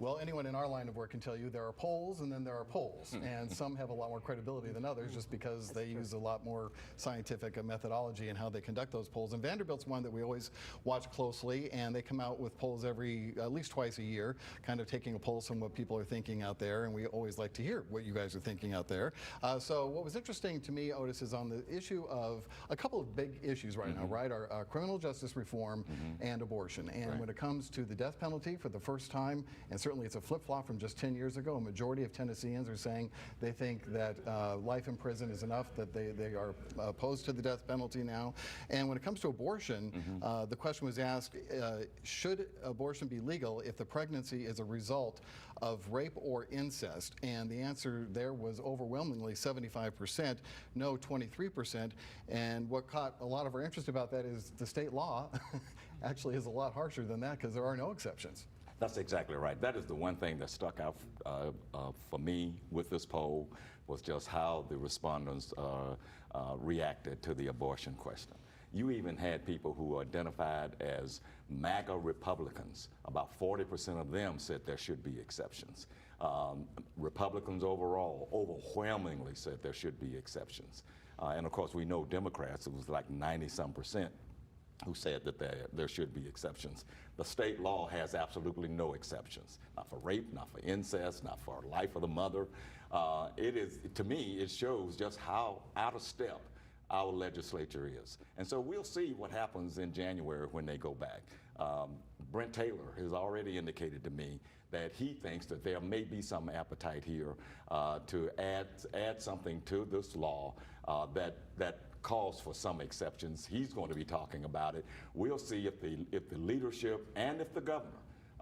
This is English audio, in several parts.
Well, anyone in our line of work can tell you there are polls and then there are polls, and some have a lot more credibility than others just because they use a lot more scientific methodology in how they conduct those polls. And Vanderbilt's one that we always watch closely, and they come out with polls at least twice a year, kind of taking a pulse on what people are thinking out there, and we always like to hear what you guys are thinking out there. So what was interesting to me, Otis, is on the issue of a couple of big issues right now, right? Our criminal justice reform and abortion. And when it comes to the death penalty, for the first time, and certainly it's a flip-flop from just 10 years ago, a majority of Tennesseans are saying they think that life in prison is enough, that they are opposed to the death penalty now. And when it comes to abortion, the question was asked, should abortion be legal if the pregnancy is a result of rape or incest? And the answer there was overwhelmingly 75%, no 23%. And what caught a lot of our interest about that is the state law actually is a lot harsher than that because there are no exceptions. That's exactly right. That is the one thing that stuck out for me with this poll, was just how the respondents reacted to the abortion question. You even had people who identified as MAGA Republicans. About 40% of them said there should be exceptions. Republicans overall overwhelmingly said there should be exceptions. And of course, we know Democrats, it was like 90-some% who said that there should be exceptions. The state law has absolutely no exceptions. Not for rape, not for incest, not for life of the mother. It is, to me, it shows just how out of step our legislature is. And so we'll see what happens in January when they go back. Brent Taylor has already indicated to me that he thinks that there may be some appetite here to add something to this law that calls for some exceptions. He's going to be talking about it. We'll see if the leadership and if the governor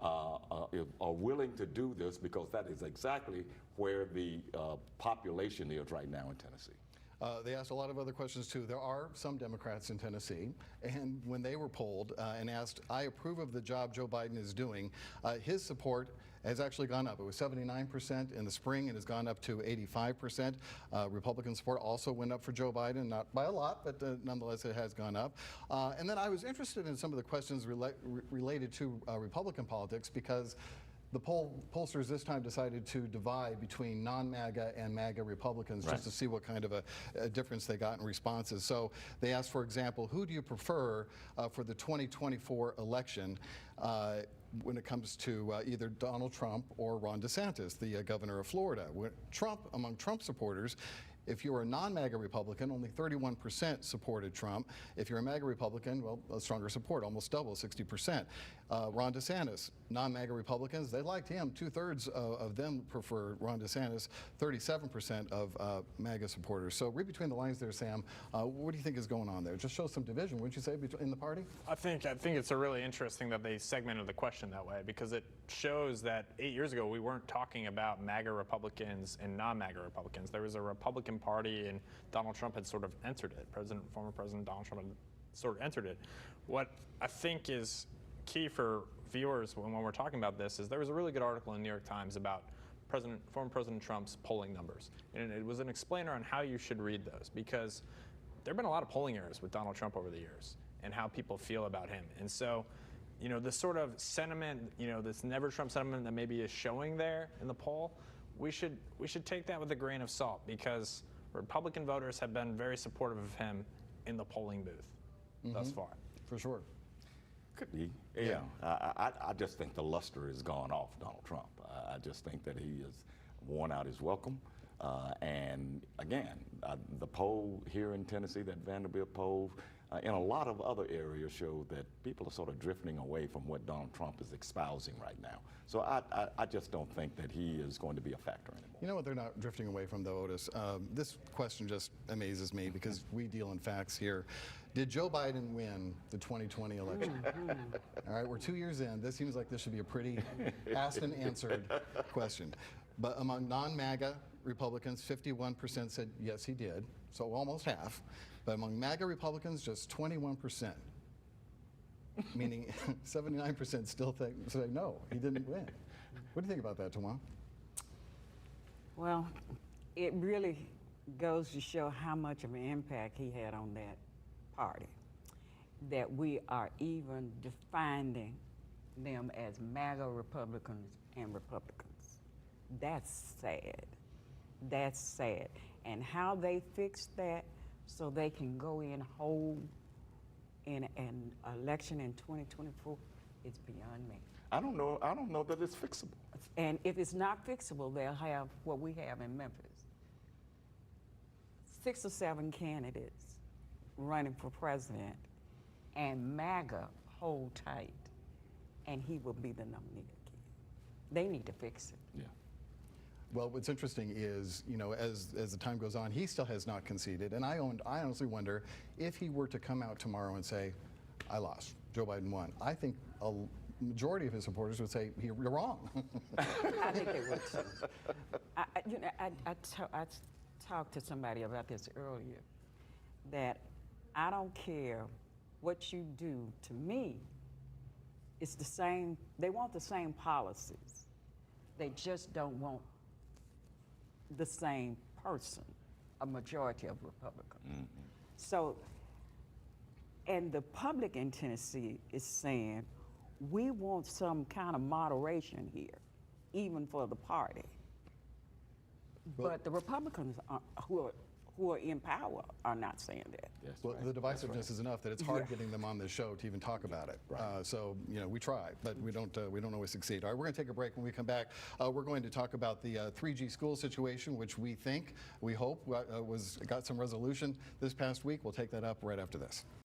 are willing to do this, because that is exactly where the population is right now in Tennessee. They asked a lot of other questions too. There are some Democrats in Tennessee, and when they were polled and asked, I approve of the job Joe Biden is doing, his support has actually gone up. It was 79% in the spring and has gone up to 85%. Republican support also went up for Joe Biden, not by a lot, but nonetheless it has gone up. And then I was interested in some of the questions related to Republican politics, because the pollsters this time decided to divide between non-MAGA and MAGA Republicans just to see what kind of a difference they got in responses. So they asked, for example, who do you prefer for the 2024 election when it comes to either Donald Trump or Ron DeSantis, the governor of Florida? Among Trump supporters, if you were a non-MAGA Republican, only 31% supported Trump. If you're a MAGA Republican, well, a stronger support, almost double, 60%. Ron DeSantis, non-MAGA Republicans, they liked him. 2/3 of them prefer Ron DeSantis, 37% of MAGA supporters. So read between the lines there, Sam. What do you think is going on there? Just shows some division, wouldn't you say, in the party? I think it's really interesting that they segmented the question that way, because it shows that 8 years ago we weren't talking about MAGA Republicans and non-MAGA Republicans. There was a Republican Party, and Donald Trump had sort of entered it. Former President Donald Trump had sort of entered it. What I think is key for viewers when we're talking about this is there was a really good article in the New York Times about former President Trump's polling numbers, and it was an explainer on how you should read those, because there have been a lot of polling errors with Donald Trump over the years and how people feel about him. And so, you know, this sort of sentiment, you know, this never Trump sentiment that maybe is showing there in the poll, we should take that with a grain of salt, because Republican voters have been very supportive of him in the polling booth thus far. For sure. Could be. Yeah. I just think the luster has gone off Donald Trump. I just think that he has worn out his welcome. And again, the poll here in Tennessee, that Vanderbilt poll, in a lot of other areas showed that people are sort of drifting away from what Donald Trump is espousing right now. So I just don't think that he is going to be a factor anymore. You know what they're not drifting away from, though, Otis? This question just amazes me, because we deal in facts here. Did Joe Biden win the 2020 election? All right, we're 2 years in. This seems like this should be a pretty asked and answered question. But among non-MAGA Republicans, 51% said yes, he did, so almost half. But among MAGA Republicans, just 21%, meaning 79% still say no, he didn't win. What do you think about that, Tawana? Well, it really goes to show how much of an impact he had on that party, that we are even defining them as MAGA Republicans and Republicans. That's sad. That's sad. And how they fix that so they can go in whole in an election in 2024 is beyond me. I don't know that it's fixable. And if it's not fixable, they'll have what we have in Memphis. 6 or 7 candidates running for president, and MAGA hold tight, and he will be the nominee again. They need to fix it. Yeah. Well, what's interesting is, you know, as the time goes on, he still has not conceded. And I honestly wonder if he were to come out tomorrow and say, I lost, Joe Biden won. I think a majority of his supporters would say, you're wrong. I think they would too. I talked to somebody about this earlier, that I don't care what you do to me. It's the same, they want the same policies. They just don't want the same person, a majority of Republicans. Mm-hmm. So, and the public in Tennessee is saying, we want some kind of moderation here, even for the party. Well- But the Republicans who are in power are not saying that. That's Well, right. the divisiveness is enough that it's hard Yeah. getting them on this show to even talk about it. Right. So, you know, we try, but we don't always succeed. All right, we're going to take a break. When we come back, we're going to talk about the 3G school situation, which we hope got some resolution this past week. We'll take that up right after this.